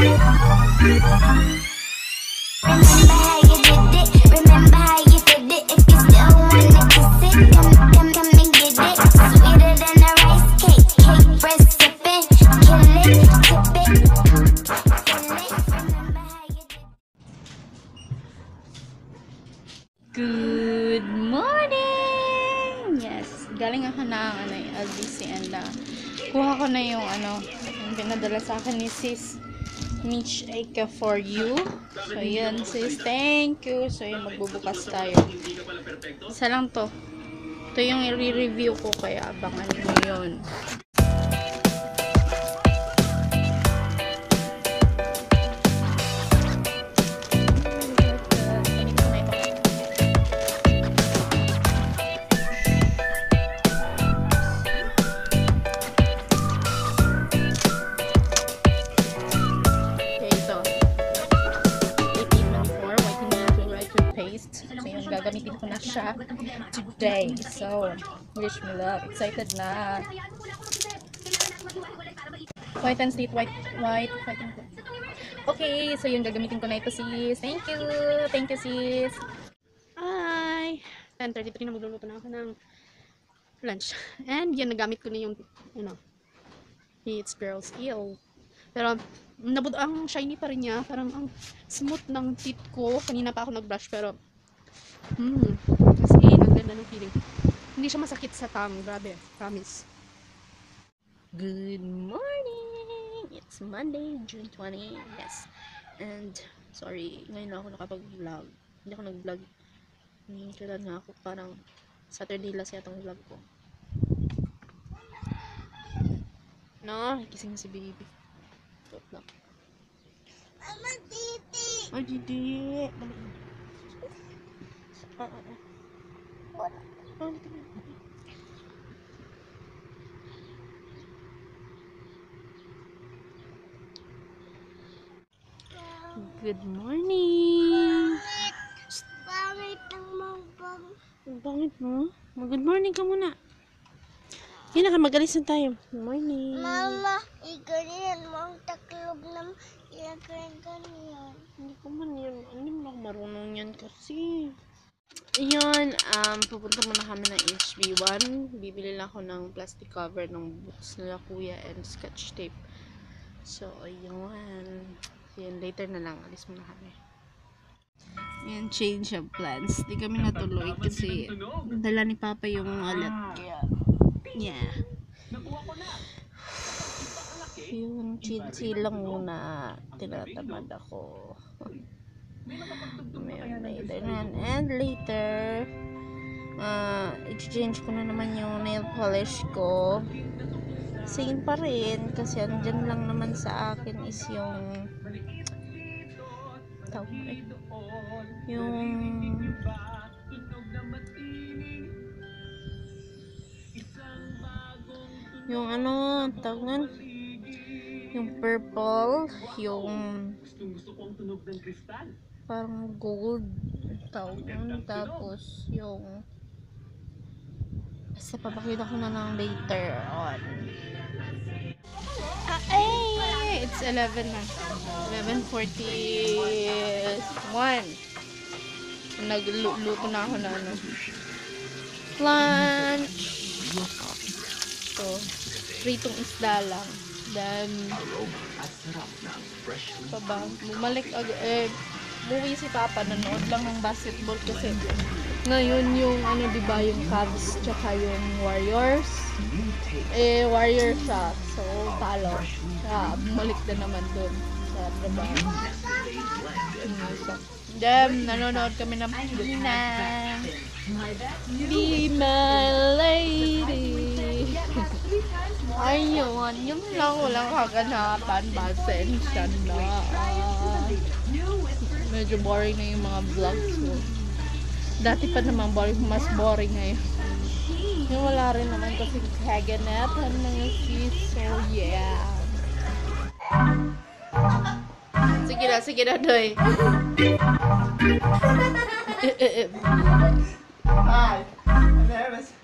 Good morning! Yes, galing ako ng LBC and kuha ko na yung yung pinadala sa akin ni Sis Mitch Eka for you. So yun sis, thank you. So yun, magbubukas tayo. Isa lang to. Ito yung i-review ko, kaya abangan mo yun. So yun, gagamitin ko na siya today. So, wish me luck. Excited na. White and State, white and State. Okay, so yun, gagamitin ko na ito sis. Thank you. Thank you sis. Hi. 10:33 na, magluluto na ako ng lunch. And yan, nagamit ko na yung It's Girls Eel. Pero ang shiny pa rin niya. Parang ang smooth ng teeth ko. Kanina pa ako nag-brush pero kasi ang ganda ng feeling. Hindi siya masakit sa tongue. Grabe, promise. Good morning! It's Monday, June 20. Yes. And sorry, ngayon lang ako nakapag-vlog. Hindi ako nag-vlog. Kailan nga ako, parang Saturday last yata ang vlog ko. No, gising si baby. Stop lang. Mama, Didi! Ay, Didi! Good morning! Pangit ang mabang. Ang bangit mo? Good morning ka muna. Yan na, mag-alis na tayo. Good morning. Mama, iganyan mo ang taklob ng ganyan. Hindi ko man yan. Hindi mo ako marunong yan kasi. Ayun, pupunta muna kami ng HB1. Bibili lang ako ng plastic cover ng books nila kuya and scotch tape. So, ayun. Yan, later na lang. Alis muna kami. Yan, change of plans. Di kami natuloy kasi dala ni Papa yung wallet. Kaya, yeah. Yung chill lang muna. Tinatamad ako. Later na. And later, exchange ko na naman yung nail polish ko. Same pa rin. Kasi andyan lang naman sa akin is yung yung purple, yung parang gold tapos yung basta papakita ko na lang later on. It's 11 na. 11:41. Nagluto na ako na lunch. So, pritong isda lang. Then, bumalik buwi si Papa, nanood lang ng basketball kasi ngayon yung diba yung Cavs tsaka yung Warriors Warrior siya, so talo bumalik na naman dun sa trabaho. Then, nanonood kami ng Pina Be My Lady. Ayun, yung lang walang kaganapan, pasensya na. Medyo boring na yung mga vlogs ko. Dati pa naman mas boring ngayon. Yung wala rin naman kasi kaganapan ng sis. So yeah. Sige na, Doy. Hi. I'm nervous.